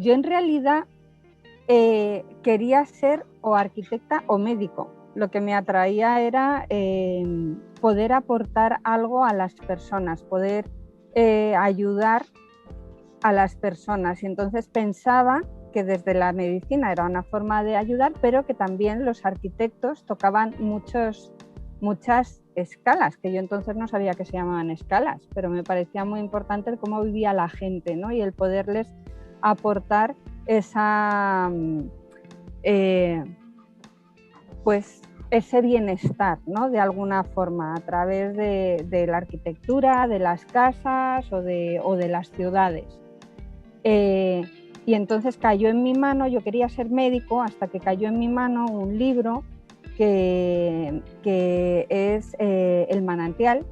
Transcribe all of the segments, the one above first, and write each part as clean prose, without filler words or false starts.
yo en realidad quería ser o arquitecta o médico. Lo que me atraía era poder aportar algo a las personas, poder ayudar a las personas. Y entonces pensaba que desde la medicina era una forma de ayudar, pero que también los arquitectos tocaban muchas escalas, que yo entonces no sabía que se llamaban escalas, pero me parecía muy importante el cómo vivía la gente, ¿no? Y el poderles aportar esa, pues ese bienestar, ¿no? De alguna forma, a través de la arquitectura, de las casas o de las ciudades. Y entonces cayó en mi mano, yo quería ser médico, hasta que cayó en mi mano un libro que es El manantial,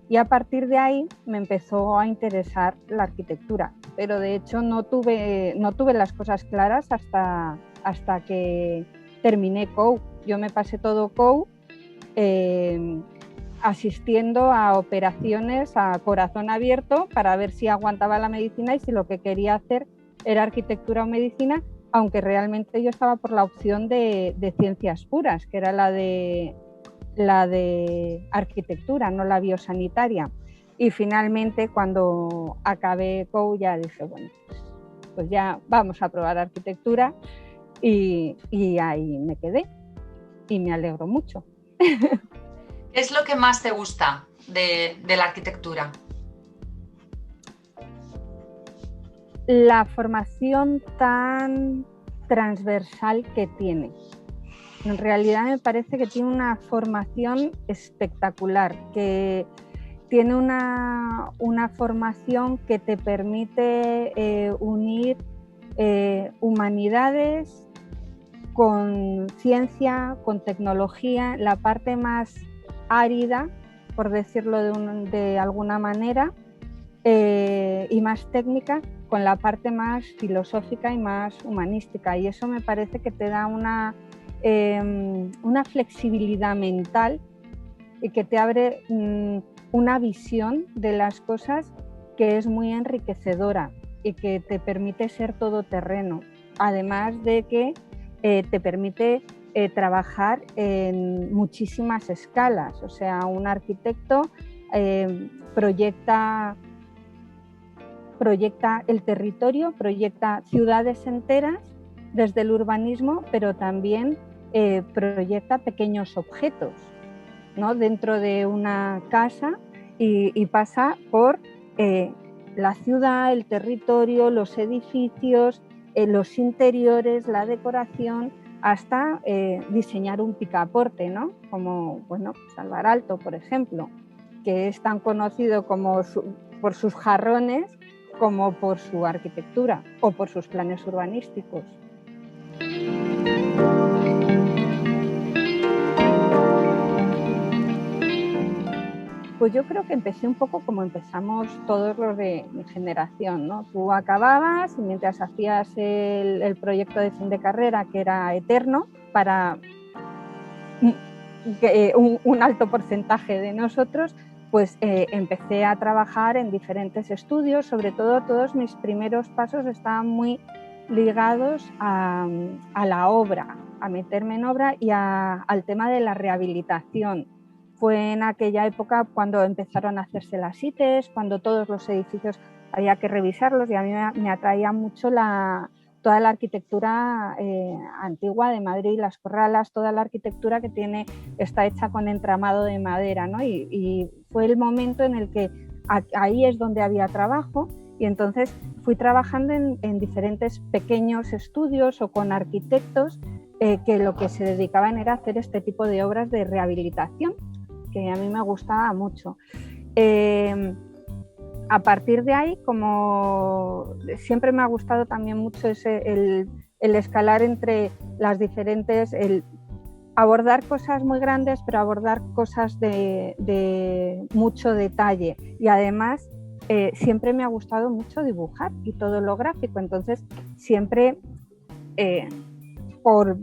y a partir de ahí me empezó a interesar la arquitectura, pero de hecho no tuve las cosas claras hasta que terminé COU. Yo me pasé todo COU asistiendo a operaciones a corazón abierto para ver si aguantaba la medicina y si lo que quería hacer era arquitectura o medicina, aunque realmente yo estaba por la opción de ciencias puras, que era la de arquitectura, no la biosanitaria. Y finalmente, cuando acabé COU, ya dije, bueno, pues ya vamos a probar arquitectura, y ahí me quedé y me alegro mucho. ¿Qué es lo que más te gusta de la arquitectura? La formación tan transversal que tiene. En realidad me parece que tiene una formación espectacular, que tiene una formación que te permite unir humanidades con ciencia, con tecnología, la parte más árida, por decirlo de alguna manera, y más técnica, con la parte más filosófica y más humanística. Y eso me parece que te da una flexibilidad mental y que te abre una visión de las cosas que es muy enriquecedora y que te permite ser todoterreno, además de que te permite trabajar en muchísimas escalas. O sea, un arquitecto proyecta el territorio, proyecta ciudades enteras desde el urbanismo, pero también proyecta pequeños objetos, ¿no? Dentro de una casa, y pasa por la ciudad, el territorio, los edificios, los interiores, la decoración, hasta diseñar un picaporte, ¿no? Como, bueno, Salvar Alto, por ejemplo, que es tan conocido por sus jarrones como por su arquitectura o por sus planes urbanísticos. Pues yo creo que empecé un poco como empezamos todos los de mi generación, ¿no? Tú acababas y mientras hacías el proyecto de fin de carrera, que era eterno para un alto porcentaje de nosotros, pues empecé a trabajar en diferentes estudios. Sobre todo, todos mis primeros pasos estaban muy ligados a la obra, a meterme en obra y al tema de la rehabilitación. Fue en aquella época cuando empezaron a hacerse las ITES, cuando todos los edificios había que revisarlos, y a mí me atraía mucho toda la arquitectura antigua de Madrid, las corralas, toda la arquitectura que está hecha con entramado de madera, ¿no? Y fue el momento en el que ahí es donde había trabajo, y entonces fui trabajando en diferentes pequeños estudios o con arquitectos que lo que se dedicaban era hacer este tipo de obras de rehabilitación, que a mí me gustaba mucho. A partir de ahí, como siempre me ha gustado también mucho el escalar entre las diferentes, el abordar cosas muy grandes, pero abordar cosas de mucho detalle. Y además siempre me ha gustado mucho dibujar y todo lo gráfico. Entonces siempre por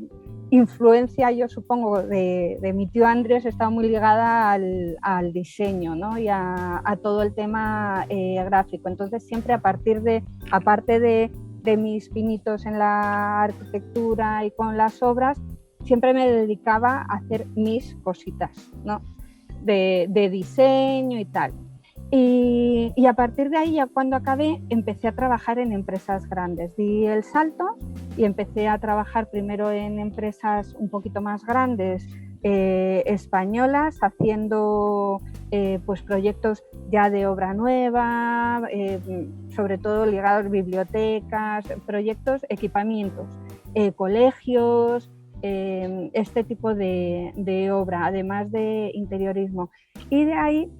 influencia, yo supongo, de mi tío Andrés, estaba muy ligada al diseño, ¿no? Y a todo el tema gráfico. Entonces siempre aparte de de mis pinitos en la arquitectura y con las obras, siempre me dedicaba a hacer mis cositas, ¿no? de diseño y tal. Y a partir de ahí, ya cuando acabé, empecé a trabajar en empresas grandes. Di el salto y empecé a trabajar primero en empresas un poquito más grandes, españolas, haciendo pues proyectos ya de obra nueva, sobre todo ligados a bibliotecas, proyectos, equipamientos, colegios, este tipo de obra, además de interiorismo. Y de ahí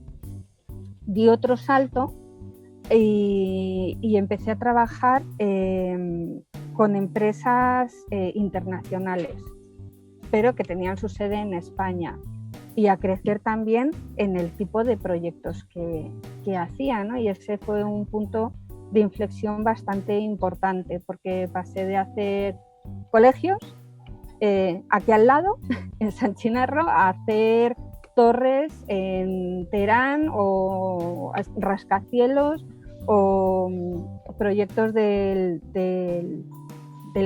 di otro salto y empecé a trabajar con empresas internacionales, pero que tenían su sede en España, y a crecer también en el tipo de proyectos que hacía, ¿no? Y ese fue un punto de inflexión bastante importante, porque pasé de hacer colegios aquí al lado, en San Chinarro, a hacer torres en Teherán o rascacielos o proyectos del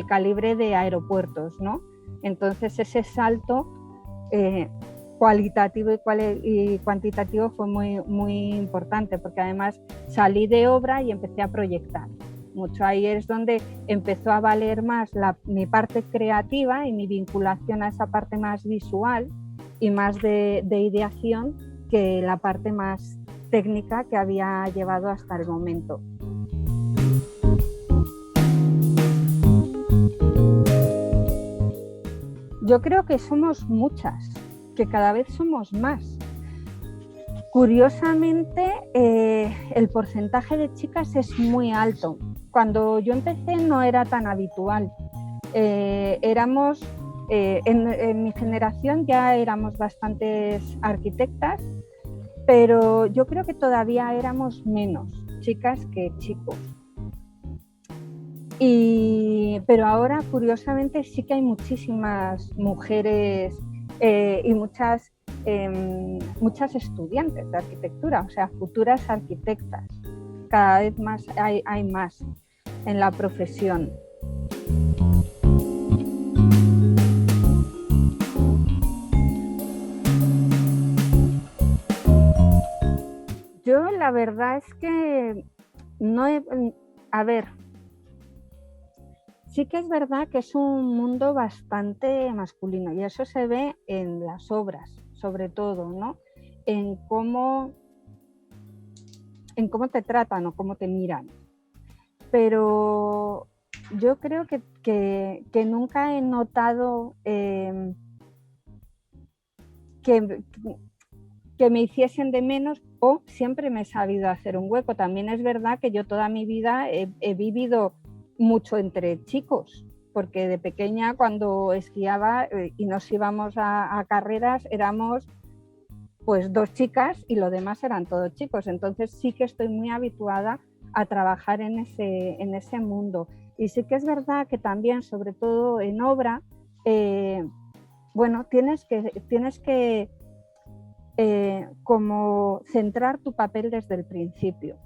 calibre de aeropuertos, ¿no? Entonces ese salto cualitativo y cuantitativo fue muy importante, porque además salí de obra y empecé a proyectar mucho. Ahí es donde empezó a valer más mi parte creativa y mi vinculación a esa parte más visual y más de ideación, que la parte más técnica que había llevado hasta el momento. Yo creo que somos muchas, que cada vez somos más. Curiosamente, el porcentaje de chicas es muy alto. Cuando yo empecé no era tan habitual. Éramos, en mi generación ya éramos bastantes arquitectas, pero yo creo que todavía éramos menos chicas que chicos. Pero ahora, curiosamente, sí que hay muchísimas mujeres y muchas estudiantes de arquitectura, o sea, futuras arquitectas. Cada vez más hay más en la profesión. Yo la verdad es que no he... A ver, sí que es verdad que es un mundo bastante masculino, y eso se ve en las obras, sobre todo, ¿no? En cómo te tratan o cómo te miran. Pero yo creo que nunca he notado que me hiciesen de menos, o siempre me he sabido hacer un hueco. También es verdad que yo toda mi vida he vivido mucho entre chicos, porque de pequeña, cuando esquiaba y nos íbamos a carreras, éramos pues 2 chicas y lo demás eran todos chicos. Entonces sí que estoy muy habituada a trabajar en ese mundo. Y sí que es verdad que también, sobre todo en obra, bueno, tienes que como centrar tu papel desde el principio,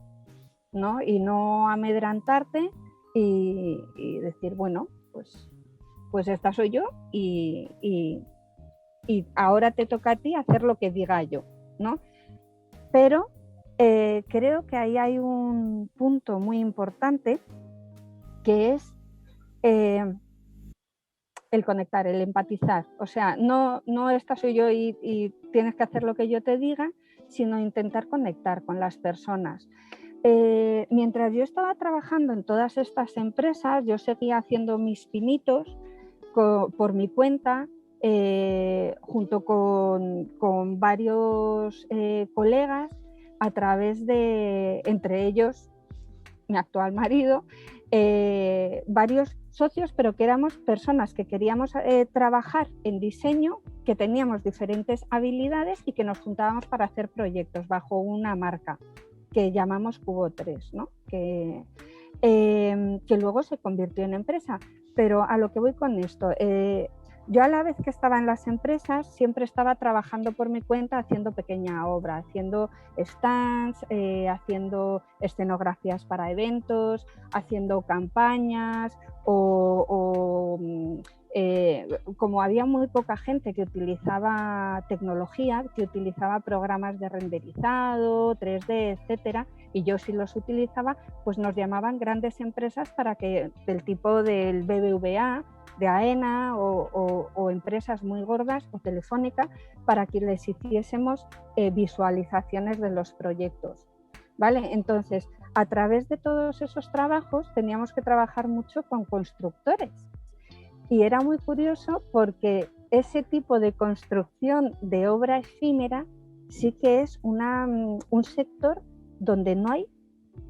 ¿no? Y no amedrantarte y decir, bueno, pues esta soy yo y ahora te toca a ti hacer lo que diga yo, ¿no? Pero creo que ahí hay un punto muy importante, que es el conectar, el empatizar. O sea, no esta soy yo y tienes que hacer lo que yo te diga, sino intentar conectar con las personas. Mientras yo estaba trabajando en todas estas empresas, yo seguía haciendo mis pinitos por mi cuenta, junto con varios colegas, a través de, entre ellos, mi actual marido, varios socios, pero que éramos personas que queríamos trabajar en diseño, que teníamos diferentes habilidades y que nos juntábamos para hacer proyectos bajo una marca que llamamos Cubo 3, ¿no? Que luego se convirtió en empresa. Pero a lo que voy con esto, Yo a la vez que estaba en las empresas siempre estaba trabajando por mi cuenta haciendo pequeña obra, haciendo stands, haciendo escenografías para eventos, haciendo campañas como había muy poca gente que utilizaba tecnología, que utilizaba programas de renderizado, 3D, etcétera, y yo sí los utilizaba, pues nos llamaban grandes empresas para que, del tipo del BBVA, de AENA o empresas muy gordas o Telefónica, para que les hiciésemos visualizaciones de los proyectos, ¿vale? Entonces, a través de todos esos trabajos teníamos que trabajar mucho con constructores. Y era muy curioso porque ese tipo de construcción de obra efímera sí que es un sector donde no hay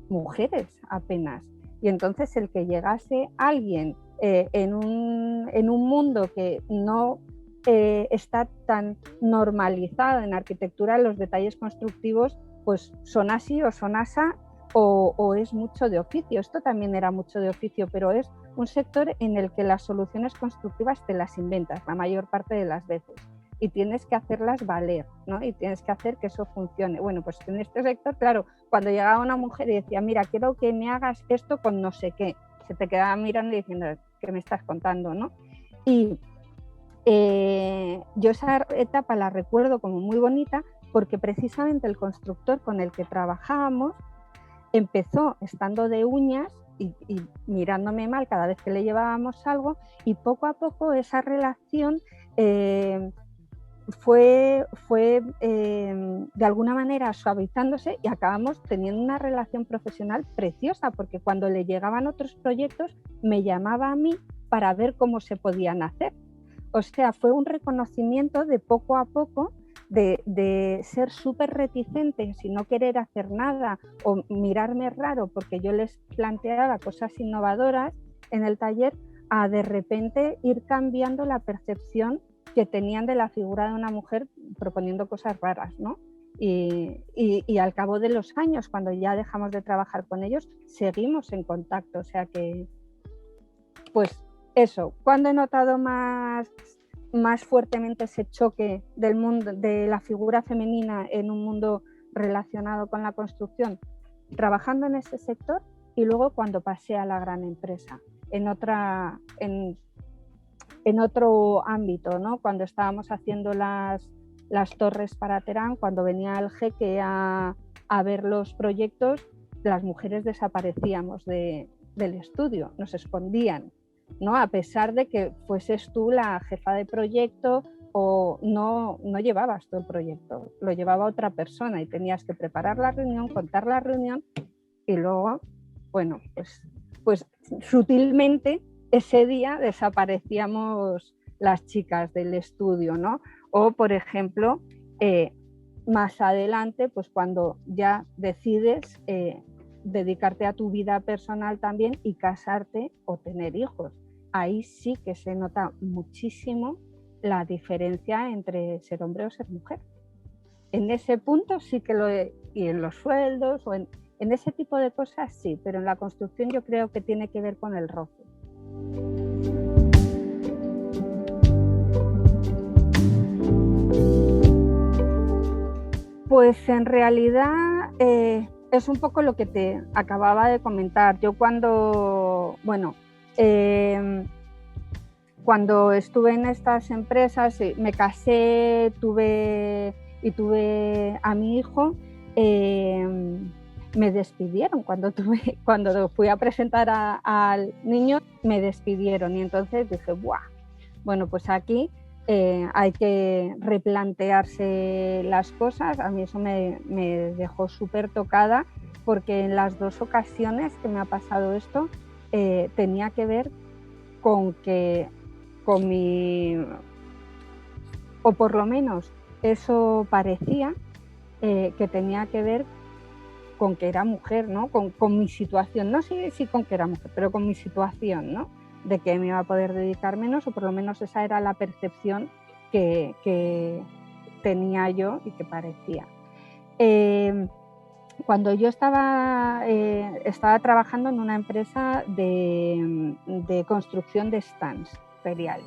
mujeres apenas. Y entonces el que llegase alguien en un mundo que no está tan normalizado en arquitectura, los detalles constructivos pues son así o son asa o es mucho de oficio. Esto también era mucho de oficio, pero es un sector en el que las soluciones constructivas te las inventas la mayor parte de las veces y tienes que hacerlas valer, ¿no? Y tienes que hacer que eso funcione. Bueno, pues en este sector, claro, cuando llegaba una mujer y decía, mira, quiero que me hagas esto con no sé qué, se te quedaba mirando y diciendo, ¿qué me estás contando, no? Y yo esa etapa la recuerdo como muy bonita porque precisamente el constructor con el que trabajábamos empezó estando de uñas y mirándome mal cada vez que le llevábamos algo, y poco a poco esa relación fue de alguna manera suavizándose y acabamos teniendo una relación profesional preciosa, porque cuando le llegaban otros proyectos me llamaba a mí para ver cómo se podían hacer. O sea, fue un reconocimiento de poco a poco de ser súper reticentes y no querer hacer nada o mirarme raro porque yo les planteaba cosas innovadoras en el taller, a de repente ir cambiando la percepción que tenían de la figura de una mujer proponiendo cosas raras, ¿no? Y al cabo de los años, cuando ya dejamos de trabajar con ellos, seguimos en contacto. O sea que, pues eso, cuando he notado más fuertemente ese choque del mundo, de la figura femenina en un mundo relacionado con la construcción, trabajando en ese sector, y luego cuando pasé a la gran empresa, en otro ámbito, ¿no? Cuando estábamos haciendo las torres para Terán, cuando venía el jeque a ver los proyectos, las mujeres desaparecíamos del estudio, nos escondían, ¿no? A pesar de que fueses tú la jefa de proyecto o no llevabas todo el proyecto, lo llevaba otra persona y tenías que preparar la reunión, contar la reunión y luego, bueno, pues sutilmente ese día desaparecíamos las chicas del estudio, ¿no? O, por ejemplo, más adelante, pues cuando ya decides dedicarte a tu vida personal también y casarte o tener hijos. Ahí sí que se nota muchísimo la diferencia entre ser hombre o ser mujer. En ese punto sí que y en los sueldos o en ese tipo de cosas sí, pero en la construcción yo creo que tiene que ver con el roce. Pues en realidad es un poco lo que te acababa de comentar. Yo cuando estuve en estas empresas, me casé, tuve a mi hijo, me despidieron. Cuando fui a presentar al niño, me despidieron y entonces dije, ¡buah! Bueno, pues aquí hay que replantearse las cosas. A mí eso me dejó súper tocada, porque en las dos ocasiones que me ha pasado esto tenía que ver con o por lo menos eso parecía que tenía que ver con que era mujer, ¿no? Con mi situación, no sé si con que era mujer, pero con mi situación, ¿no? De que me iba a poder dedicar menos, o por lo menos esa era la percepción que tenía yo y que parecía. Cuando yo estaba trabajando en una empresa de construcción de stands feriales,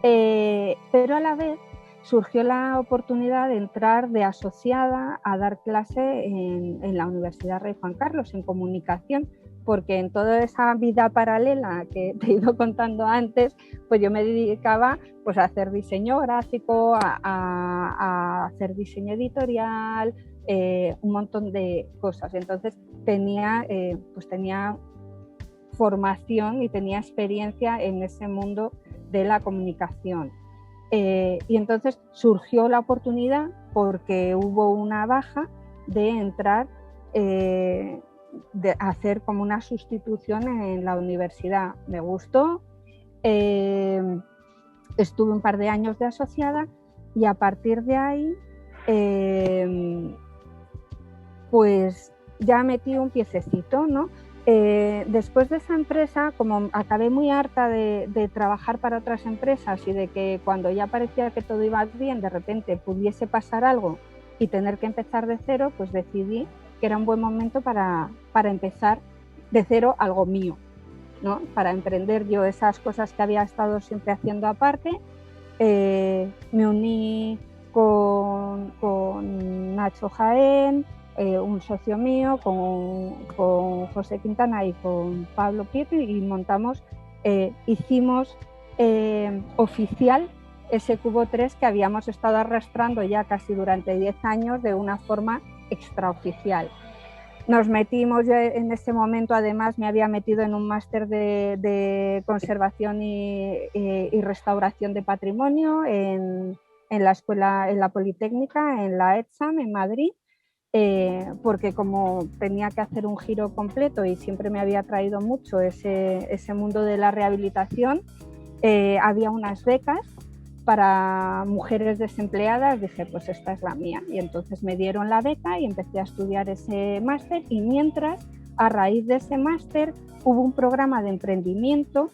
pero a la vez surgió la oportunidad de entrar de asociada a dar clase en la Universidad Rey Juan Carlos, en comunicación, porque en toda esa vida paralela que te he ido contando antes, pues yo me dedicaba pues, a hacer diseño gráfico, a hacer diseño editorial, un montón de cosas. Entonces tenía formación y tenía experiencia en ese mundo de la comunicación. Y entonces surgió la oportunidad, porque hubo una baja, de entrar, de hacer como una sustitución en la universidad. Me gustó, estuve un par de años de asociada y a partir de ahí pues ya metí un piececito, ¿no? Después de esa empresa, como acabé muy harta de trabajar para otras empresas y de que cuando ya parecía que todo iba bien, de repente pudiese pasar algo y tener que empezar de cero, pues decidí que era un buen momento para empezar de cero algo mío, ¿no? Para emprender yo esas cosas que había estado siempre haciendo aparte. Me uní con Nacho Jaén, un socio mío, con José Quintana y con Pablo Pirri, y montamos, hicimos oficial ese Cubo 3 que habíamos estado arrastrando ya casi durante 10 años de una forma extraoficial. Nos metimos, yo en ese momento además me había metido en un máster de conservación y restauración de patrimonio en la escuela, en la Politécnica, en la ETSAM, en Madrid, porque como tenía que hacer un giro completo y siempre me había atraído mucho ese mundo de la rehabilitación, había unas becas para mujeres desempleadas. Dije, pues esta es la mía, y entonces me dieron la beca y empecé a estudiar ese máster, y mientras, a raíz de ese máster, hubo un programa de emprendimiento,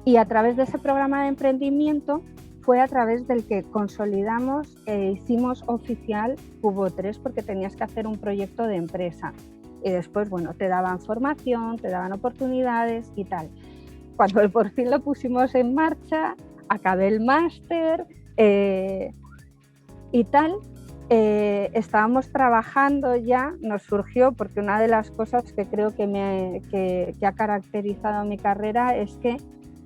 y a través de ese programa de emprendimiento fue a través del que consolidamos e hicimos oficial Cubo 3, porque tenías que hacer un proyecto de empresa y después, bueno, te daban formación, te daban oportunidades y tal. Cuando por fin lo pusimos en marcha, acabé el máster y tal, estábamos trabajando ya, nos surgió, porque una de las cosas que creo que ha caracterizado mi carrera es que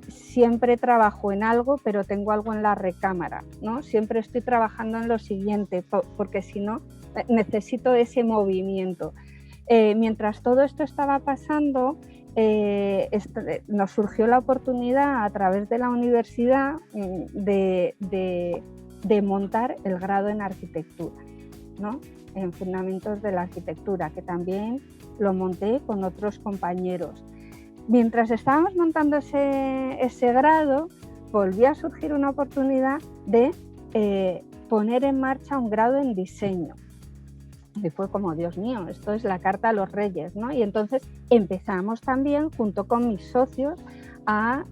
siempre trabajo en algo, pero tengo algo en la recámara, ¿no? Siempre estoy trabajando en lo siguiente, porque si no, necesito ese movimiento. Mientras todo esto estaba pasando, nos surgió la oportunidad a través de la universidad de montar el grado en arquitectura, ¿no? En fundamentos de la arquitectura, que también lo monté con otros compañeros. Mientras estábamos montando ese grado, volvió a surgir una oportunidad de poner en marcha un grado en diseño. Y fue como, Dios mío, esto es la carta a los reyes, ¿no? Y entonces empezamos también, junto con mis socios, a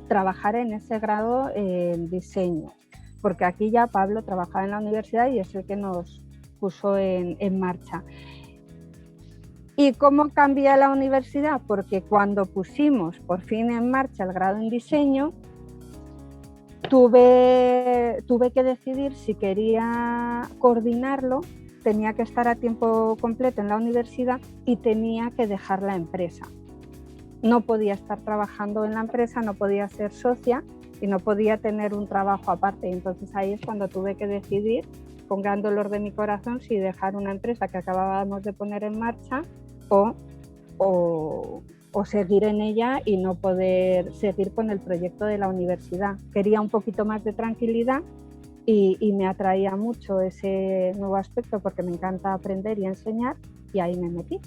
trabajar en ese grado en diseño, porque aquí ya Pablo trabajaba en la universidad y es el que nos puso en marcha. ¿Y cómo cambia la universidad? Porque cuando pusimos por fin en marcha el grado en diseño, tuve que decidir si quería coordinarlo. Tenía que estar a tiempo completo en la universidad y tenía que dejar la empresa. No podía estar trabajando en la empresa, no podía ser socia y no podía tener un trabajo aparte. Entonces ahí es cuando tuve que decidir, con gran dolor de mi corazón, si dejar una empresa que acabábamos de poner en marcha o seguir en ella y no poder seguir con el proyecto de la universidad. Quería un poquito más de tranquilidad y me atraía mucho ese nuevo aspecto, porque me encanta aprender y enseñar, y ahí me metí.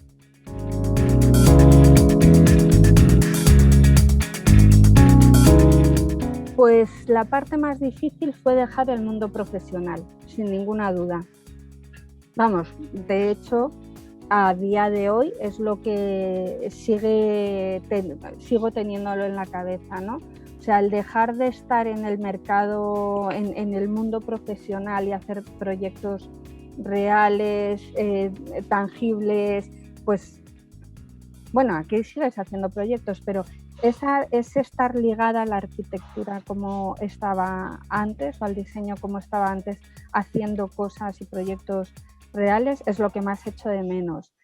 Pues la parte más difícil fue dejar el mundo profesional, sin ninguna duda. Vamos, de hecho, a día de hoy es lo que sigo teniéndolo en la cabeza, ¿no? O sea, el dejar de estar en el mercado, en el mundo profesional y hacer proyectos reales, tangibles, pues bueno, aquí sigues haciendo proyectos, pero es estar ligada a la arquitectura como estaba antes o al diseño como estaba antes, haciendo cosas y proyectos reales, es lo que más echo de menos.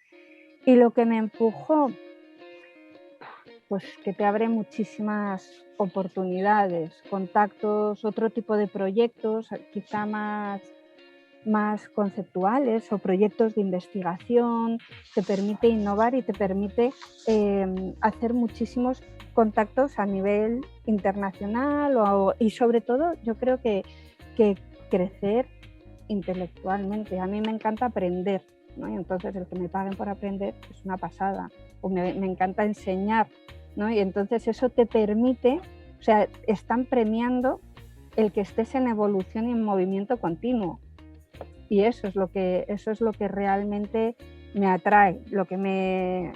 Y lo que me empujó, pues que te abre muchísimas oportunidades, contactos, otro tipo de proyectos, quizá más conceptuales o proyectos de investigación, te permite innovar y te permite hacer muchísimos contactos a nivel internacional y sobre todo yo creo que crecer intelectualmente. A mí me encanta aprender, ¿no? Y entonces el que me paguen por aprender es una pasada, o me encanta enseñar, ¿no? Y entonces eso te permite, o sea, están premiando el que estés en evolución y en movimiento continuo. Y eso es lo que realmente me atrae. Lo que me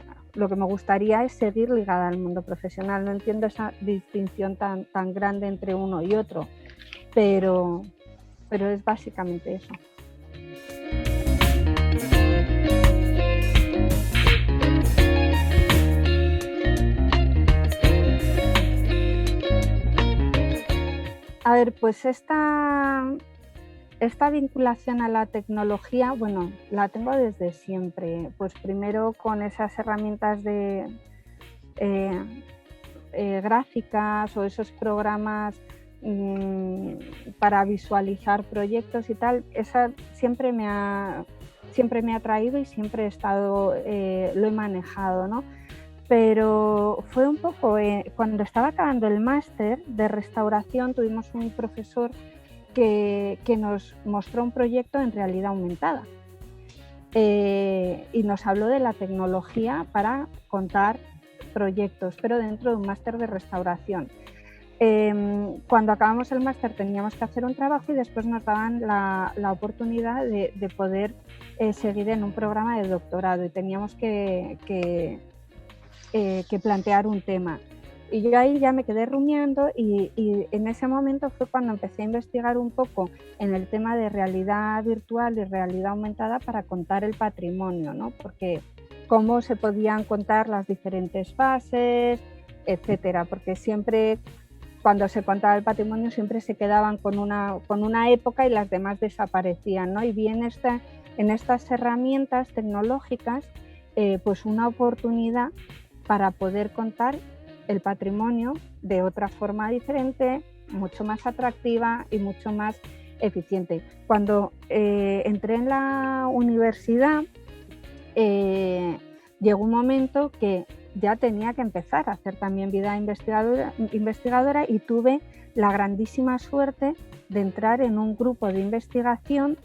gustaría es seguir ligada al mundo profesional. No entiendo esa distinción tan grande entre uno y otro, pero es básicamente eso. A ver, pues esta vinculación a la tecnología, bueno, la tengo desde siempre. Pues primero con esas herramientas de gráficas o esos programas para visualizar proyectos y tal, esa siempre me ha atraído y siempre he estado, lo he manejado, ¿no? Pero fue un poco, cuando estaba acabando el máster de restauración, tuvimos un profesor que nos mostró un proyecto en realidad aumentada y nos habló de la tecnología para contar proyectos, pero dentro de un máster de restauración. Cuando acabamos el máster teníamos que hacer un trabajo y después nos daban la oportunidad de poder seguir en un programa de doctorado y teníamos que plantear un tema. Y yo ahí ya me quedé rumiando y en ese momento fue cuando empecé a investigar un poco en el tema de realidad virtual y realidad aumentada para contar el patrimonio, ¿no? Porque cómo se podían contar las diferentes fases, etcétera, porque siempre cuando se contaba el patrimonio siempre se quedaban con una época y las demás desaparecían, ¿no? Y vi en estas herramientas tecnológicas pues una oportunidad para poder contar el patrimonio de otra forma diferente, mucho más atractiva y mucho más eficiente. Cuando entré en la universidad, llegó un momento que ya tenía que empezar a hacer también vida investigadora y tuve la grandísima suerte de entrar en un grupo de investigación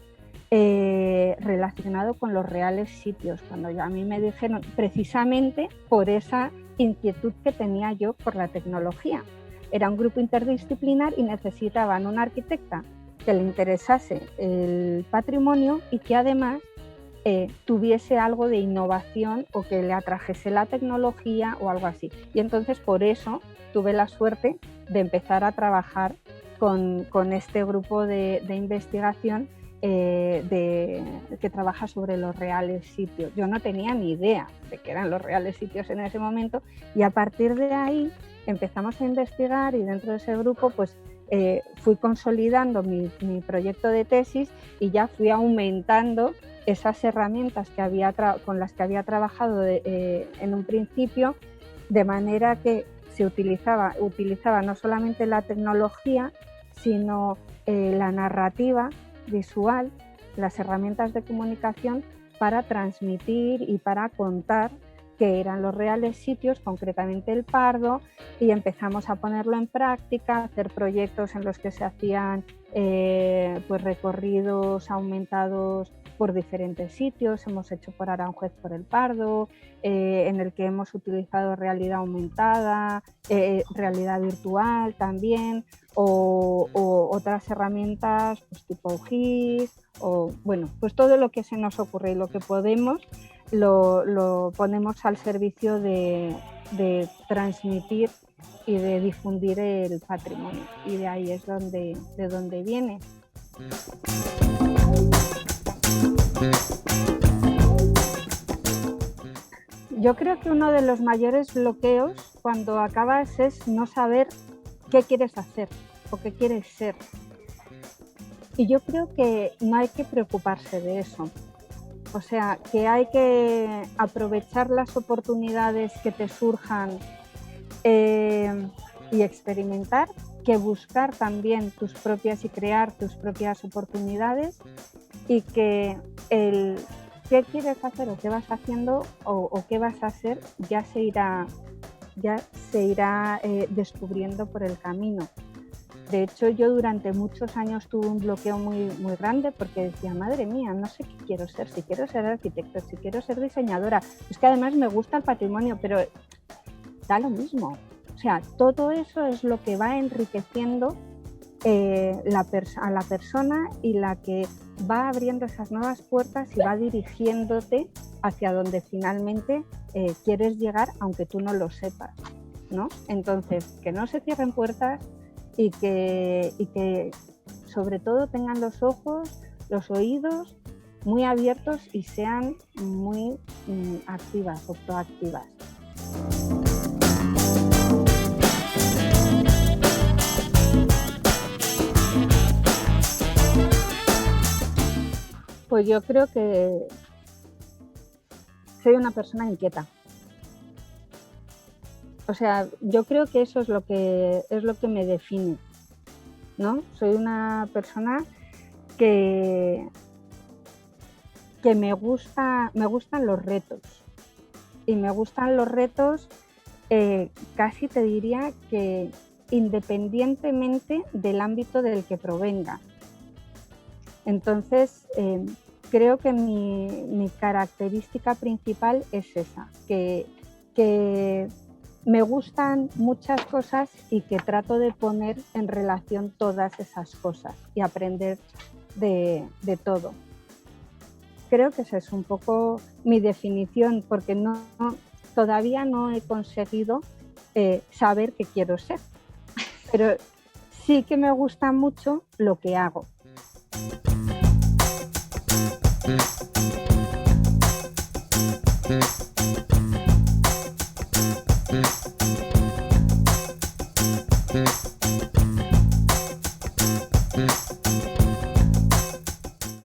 relacionado con los reales sitios, cuando ya a mí me dijeron, precisamente por esa inquietud que tenía yo por la tecnología. Era un grupo interdisciplinar y necesitaban una arquitecta que le interesase el patrimonio y que además tuviese algo de innovación o que le atrajese la tecnología o algo así. Y entonces por eso tuve la suerte de empezar a trabajar con este grupo de investigación que trabaja sobre los reales sitios. Yo no tenía ni idea de qué eran los reales sitios en ese momento y a partir de ahí empezamos a investigar y dentro de ese grupo pues fui consolidando mi proyecto de tesis y ya fui aumentando esas herramientas con las que había trabajado en un principio, de manera que se utilizaba no solamente la tecnología, sino la narrativa visual, las herramientas de comunicación para transmitir y para contar qué eran los reales sitios, concretamente el Pardo, y empezamos a ponerlo en práctica, a hacer proyectos en los que se hacían pues recorridos aumentados por diferentes sitios. Hemos hecho por Aranjuez por el Pardo, en el que hemos utilizado realidad aumentada, realidad virtual también, o otras herramientas pues, tipo GIS, o bueno, pues todo lo que se nos ocurre y lo que podemos lo ponemos al servicio de transmitir y de difundir el patrimonio, y de ahí es de donde viene. Yo creo que uno de los mayores bloqueos cuando acabas es no saber qué quieres hacer o qué quieres ser. Y yo creo que no hay que preocuparse de eso. O sea, que hay que aprovechar las oportunidades que te surjan y experimentar, que buscar también tus propias y crear tus propias oportunidades, y que el qué quieres hacer o qué vas haciendo o qué vas a hacer ya se irá descubriendo por el camino. De hecho, yo durante muchos años tuve un bloqueo muy, muy grande porque decía, madre mía, no sé qué quiero ser, si quiero ser arquitecto, si quiero ser diseñadora. Es que además me gusta el patrimonio, pero da lo mismo. O sea, todo eso es lo que va enriqueciendo a la persona y la que va abriendo esas nuevas puertas y va dirigiéndote hacia donde finalmente quieres llegar, aunque tú no lo sepas, ¿no? Entonces, que no se cierren puertas y que sobre todo tengan los ojos, los oídos muy abiertos y sean muy activas o proactivas. Pues yo creo que soy una persona inquieta. O sea, yo creo que eso es lo que me define, ¿no? Soy una persona que me gustan los retos. Y me gustan los retos, casi te diría que independientemente del ámbito del que provenga. Entonces, creo que mi característica principal es esa, que me gustan muchas cosas y que trato de poner en relación todas esas cosas y aprender de todo. Creo que esa es un poco mi definición, porque todavía no he conseguido saber qué quiero ser, pero sí que me gusta mucho lo que hago.